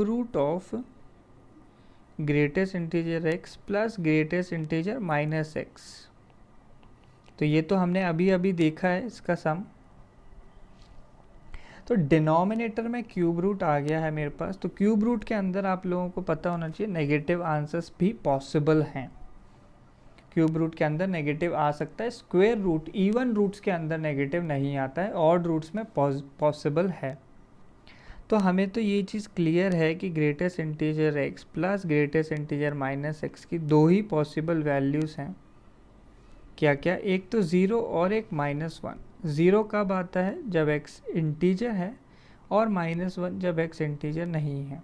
root of greatest integer x plus greatest integer minus x। तो ये तो हमने अभी अभी देखा है इसका सम। तो डिनोमिनेटर में क्यूब रूट आ गया है मेरे पास, तो क्यूब रूट के अंदर आप लोगों को पता होना चाहिए नेगेटिव आंसर्स भी पॉसिबल हैं। क्यूब रूट के अंदर नेगेटिव आ सकता है, स्क्वायर रूट इवन रूट्स के अंदर नेगेटिव नहीं आता है, ऑड रूट्स में पॉसिबल है। तो हमें तो ये चीज़ क्लियर है कि greatest integer x plus greatest integer minus x की दो ही पॉसिबल वैल्यूज़ हैं। क्या क्या? एक तो ज़ीरो और एक -1। ज़ीरो कब आता है? जब x इंटीजर है, और -1 जब x इंटीजर नहीं है।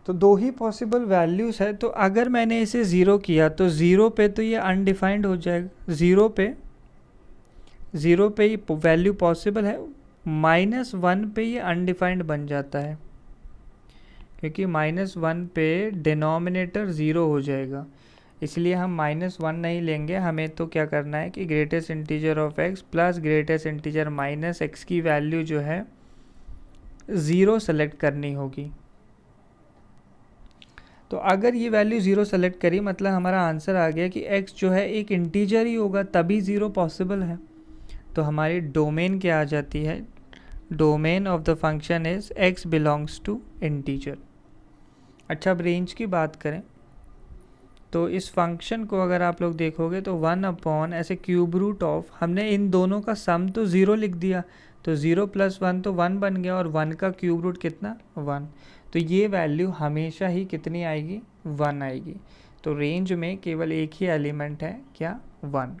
तो दो ही पॉसिबल वैल्यूज़ है। तो अगर मैंने इसे ज़ीरो किया तो ज़ीरो पे तो ये अनडिफाइंड हो जाएगा। ज़ीरो पे ये वैल्यू पॉसिबल है, -1 पे ये अनडिफाइंड बन जाता है, क्योंकि -1 पे डिनोमिनेटर ज़ीरो हो जाएगा। इसलिए हम -1 नहीं लेंगे, हमें तो क्या करना है कि greatest integer of x plus greatest integer minus x की वैल्यू जो है ज़ीरो सेलेक्ट करनी होगी। तो अगर ये वैल्यू ज़ीरो सेलेक्ट करी, मतलब हमारा आंसर आ गया कि x जो है एक इंटीजर ही होगा, तभी ज़ीरो पॉसिबल है। तो हमारी डोमेन क्या आ जाती है? Domain of the function is x belongs to integer. अच्छा, अब रेंज की बात करें तो इस फंक्शन को अगर आप लोग देखोगे तो 1/ ऐसे क्यूब रूट ऑफ, हमने इन दोनों का सम तो ज़ीरो लिख दिया, तो 0 + 1 तो 1 बन गया, और 1 का क्यूब रूट कितना? 1। तो ये वैल्यू हमेशा ही कितनी आएगी? 1 आएगी। तो रेंज में केवल एक ही एलिमेंट है, क्या? 1।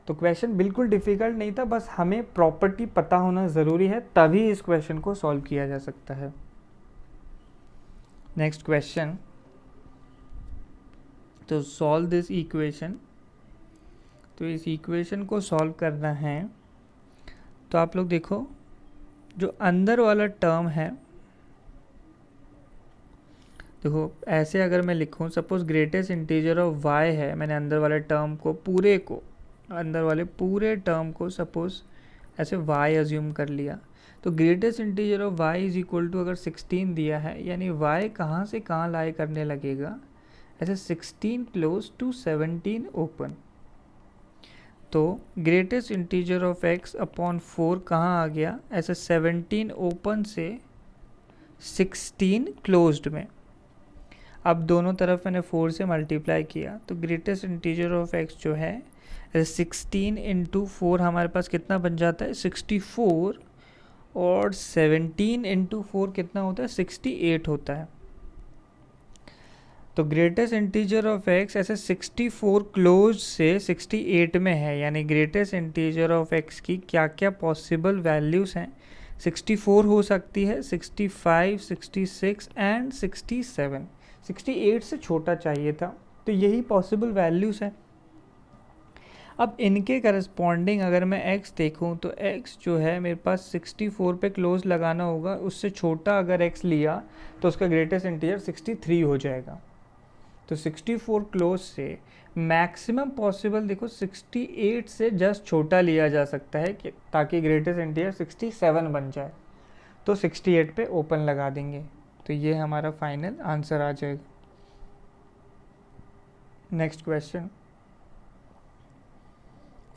तो क्वेश्चन बिल्कुल डिफ़िकल्ट नहीं था, बस हमें प्रॉपर्टी पता होना ज़रूरी है, तभी इस क्वेश्चन को सॉल्व किया जा सकता है। नेक्स्ट क्वेश्चन, तो सॉल्व दिस इक्वेशन। तो इस इक्वेशन को सॉल्व करना है, तो आप लोग देखो जो अंदर वाला टर्म है, देखो ऐसे अगर मैं लिखूं, suppose greatest integer of y है, मैंने अंदर वाले टर्म को अंदर वाले पूरे टर्म को सपोज ऐसे y अज्यूम कर लिया। तो greatest integer of y is equal to अगर 16 दिया है, यानी y कहाँ से कहाँ लाई करने लगेगा? ऐसे 16 क्लोज टू 17 ओपन। तो greatest integer of x upon 4 कहाँ आ गया? ऐसे 17 ओपन से 16 क्लोज्ड में। अब दोनों तरफ मैंने 4 से मल्टीप्लाई किया, तो ग्रेटेस्ट इंटीजर ऑफ x जो है 16 इंटू 4 हमारे पास कितना बन जाता है? 64, और 17 इंटू 4 कितना होता है? 68 होता है। तो ग्रेटेस्ट इंटीजर ऑफ x ऐसे 64 क्लोज से 68 में है, यानी ग्रेटेस्ट इंटीजर ऑफ x की क्या क्या पॉसिबल वैल्यूज़ हैं? 64 हो सकती है, 65, 66 एंड 67। 68 से छोटा चाहिए था, तो यही पॉसिबल वैल्यूज़ हैं। अब इनके करस्पॉन्डिंग अगर मैं x देखूं, तो x जो है मेरे पास 64 पे क्लोज लगाना होगा, उससे छोटा अगर x लिया तो उसका ग्रेटेस्ट इंटीजर 63 हो जाएगा। तो 64 क्लोज से मैक्सिमम पॉसिबल देखो 68 से जस्ट छोटा लिया जा सकता है, कि ताकि ग्रेटेस्ट इंटीजर 67 बन जाए। तो 68 पे ओपन लगा देंगे, तो ये हमारा फाइनल आंसर आ जाएगा। Next question,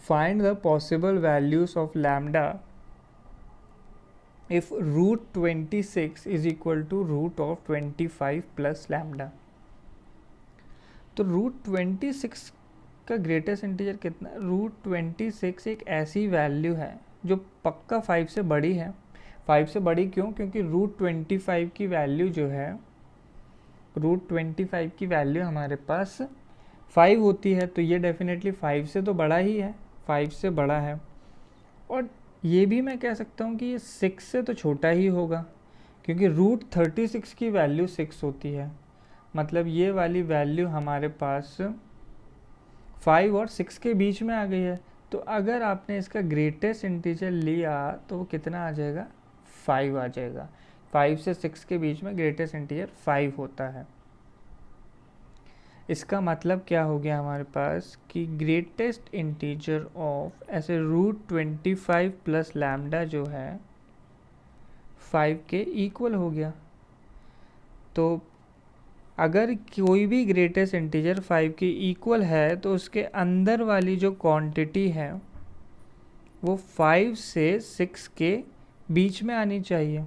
find the possible values of lambda if √26 is equal to √25 plus lambda. तो √26 का ग्रेटेस्ट इंटीजर कितना? √26 एक ऐसी वैल्यू है जो पक्का 5 से बड़ी है। 5 से बड़ी क्यों? क्योंकि √25 की वैल्यू जो है, √25 की वैल्यू हमारे पास 5 होती है, तो ये डेफिनेटली 5 से तो बड़ा ही है, 5 से बड़ा है। और ये भी मैं कह सकता हूँ कि ये 6 से तो छोटा ही होगा, क्योंकि √36 की वैल्यू 6 होती है। मतलब ये वाली वैल्यू हमारे पास 5 और 6 के बीच में आ गई है। तो अगर आपने इसका ग्रेटेस्ट इंटीजर लिया तो वो कितना आ जाएगा? 5 आ जाएगा, 5 से 6 के बीच में ग्रेटेस्ट इंटीजर 5 होता है। इसका मतलब क्या हो गया हमारे पास कि ग्रेटेस्ट इंटीजर ऑफ ऐसे √25 प्लस लैम्डा जो है 5 के इक्वल हो गया। तो अगर कोई भी ग्रेटेस्ट इंटीजर 5 के इक्वल है तो उसके अंदर वाली जो क्वांटिटी है वो 5 से 6 के बीच में आनी चाहिए,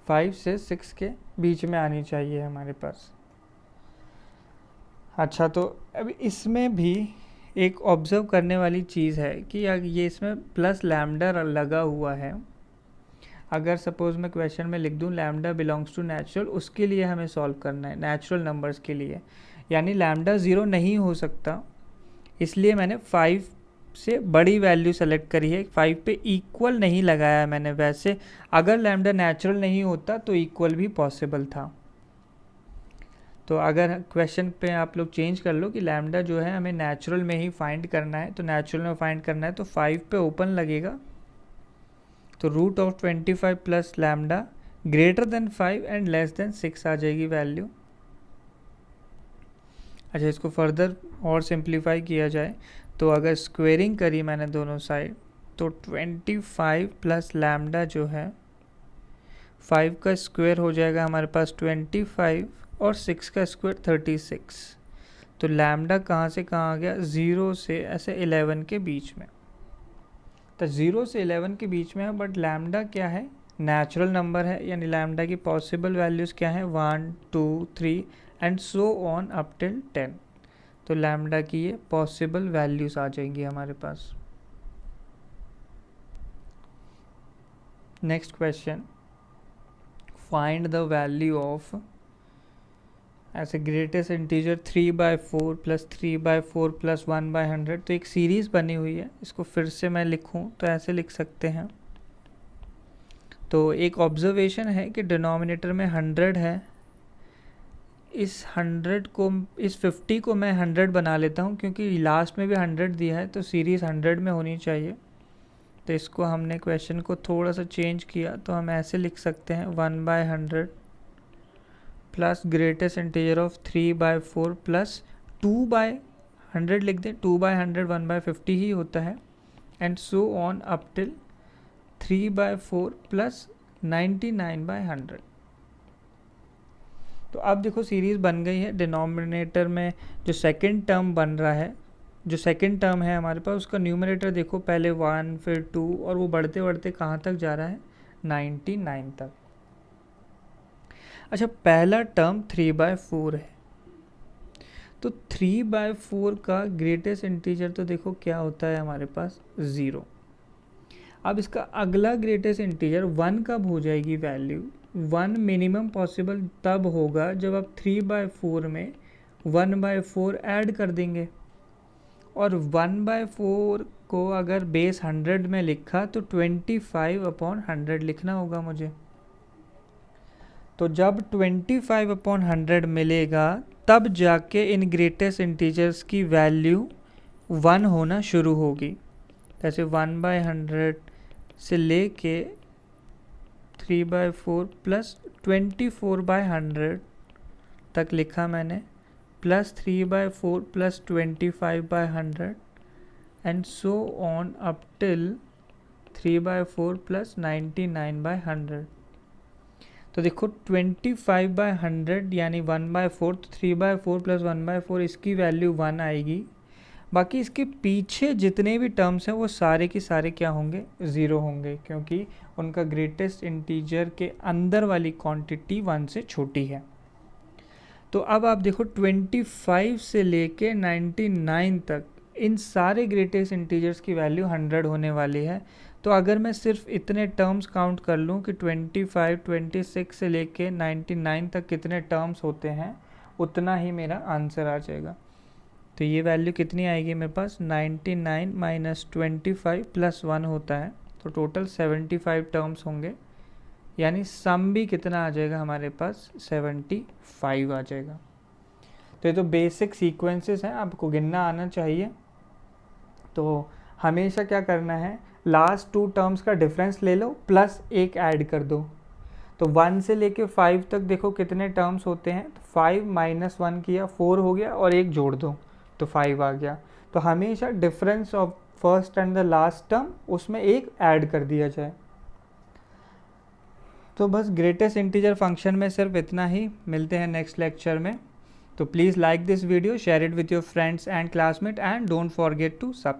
5 से 6 के बीच में आनी चाहिए हमारे पास। अच्छा, तो अब इसमें भी एक ऑब्ज़र्व करने वाली चीज़ है कि ये इसमें प्लस लैम्डा लगा हुआ है। अगर सपोज़ मैं क्वेश्चन में लिख दूं लैम्डा बिलोंग्स टू नेचुरल, उसके लिए हमें सॉल्व करना है नेचुरल नंबर्स के लिए, यानी लैम्डा 0 नहीं हो सकता, इसलिए मैंने 5 से बड़ी वैल्यू सेलेक्ट करी है। 5 पे इक्वल नहीं लगाया मैंने। वैसे अगर लैम्डा नेचुरल नहीं होता तो इक्वल भी पॉसिबल था। तो अगर क्वेश्चन पे आप लोग चेंज कर लो कि लैम्डा जो है हमें नेचुरल में ही फाइंड करना है, तो नेचुरल में फाइंड करना है तो 5 पे ओपन लगेगा, तो √25 plus lambda greater than 5 and less than 6 आ जाएगी वैल्यू। अच्छा, इसको फर्दर और सिंप्लीफाई किया जाए तो अगर स्क्वेयरिंग करी मैंने दोनों साइड तो 25 प्लस लैम्डा जो है 5 का स्क्वायर हो जाएगा हमारे पास 25 और 6 का स्क्वायर 36। तो लैम्डा कहाँ से कहाँ आ गया, 0 से ऐसे 11 के बीच में। तो 0 से 11 के बीच में है, बट लैम्डा क्या है, नेचुरल नंबर है, यानी लैम्डा की पॉसिबल वैल्यूज़ क्या है 1 2 3 and so on up till 10। तो लैम्डा की ये पॉसिबल वैल्यूज़ आ जाएंगी हमारे पास। Next question, find the value of ऐसे ग्रेटेस्ट इंटीजर 3/4 प्लस 3/4 प्लस 1/100। तो एक सीरीज़ बनी हुई है, इसको फिर से मैं लिखूं तो ऐसे लिख सकते हैं। तो एक ऑब्जर्वेशन है कि डिनोमिनेटर में 100 है, इस 100 को, इस 50 को मैं 100 बना लेता हूं क्योंकि लास्ट में भी 100 दिया है, तो सीरीज़ 100 में होनी चाहिए। तो इसको हमने क्वेश्चन को थोड़ा सा चेंज किया, तो हम ऐसे लिख सकते हैं 1/100 plus greatest integer of 3/4 plus 2/100 लिख दें, 2/100 1/50 ही होता है, and so on up till 3/4 plus 99/100। तो अब देखो सीरीज़ बन गई है। डिनोमिनेटर में जो सेकंड टर्म बन रहा है, जो सेकंड टर्म है हमारे पास, उसका न्यूमरेटर देखो पहले 1 फिर 2 और वो बढ़ते बढ़ते कहाँ तक जा रहा है 99 तक। अच्छा, पहला टर्म 3/4 है, तो 3/4 का ग्रेटेस्ट इंटीजर तो देखो क्या होता है हमारे पास 0। अब इसका अगला ग्रेटेस्ट इंटीजर 1 कब हो जाएगी वैल्यू, 1 मिनिमम पॉसिबल तब होगा जब आप 3/4 में 1/4 ऐड कर देंगे, और 1/4 को अगर बेस 100 में लिखा तो 25/100 लिखना होगा मुझे। तो जब 25/100 मिलेगा तब जाके इन ग्रेटेस्ट इंटीजर्स की वैल्यू 1 होना शुरू होगी। जैसे 1/100 से लेके 3/4 प्लस 24/100 तक लिखा मैंने, plus 3/4 plus 25/100 and so on up till 3/4 plus 99/100। तो देखो 25/100 यानी 1/4, तो 3/4 प्लस 1/4 इसकी वैल्यू 1 आएगी। बाकी इसके पीछे जितने भी टर्म्स हैं वो सारे के सारे क्या होंगे 0 होंगे, क्योंकि उनका ग्रेटेस्ट इंटीजर के अंदर वाली क्वांटिटी 1 से छोटी है। तो अब आप देखो 25 से लेके 99 तक इन सारे ग्रेटेस्ट इंटीजर्स की वैल्यू 100 होने वाली है। तो अगर मैं सिर्फ इतने टर्म्स काउंट कर लूँ कि 25, 26 से लेके 99 तक कितने टर्म्स होते हैं, उतना ही मेरा आंसर आ जाएगा। तो ये वैल्यू कितनी आएगी मेरे पास 99 माइनस 25 प्लस 1 होता है, तो टोटल 75 टर्म्स होंगे, यानी सम भी कितना आ जाएगा हमारे पास 75 आ जाएगा। तो ये तो बेसिक सीक्वेंसेस हैं, आपको गिनना आना चाहिए। तो हमेशा क्या करना है, लास्ट 2 टर्म्स का डिफरेंस ले लो प्लस एक ऐड कर दो। तो 1 से लेके 5 तक देखो कितने टर्म्स होते हैं, तो 5 माइनस 1 किया 4 हो गया और एक जोड़ दो तो 5 आ गया। तो हमेशा difference of first and the last term उसमें एक ऐड कर दिया जाए। तो बस ग्रेटेस्ट इंटीजर फंक्शन में सिर्फ इतना ही। मिलते हैं नेक्स्ट लेक्चर में। तो please like this video, share it with your friends and classmate and don't forget to subscribe.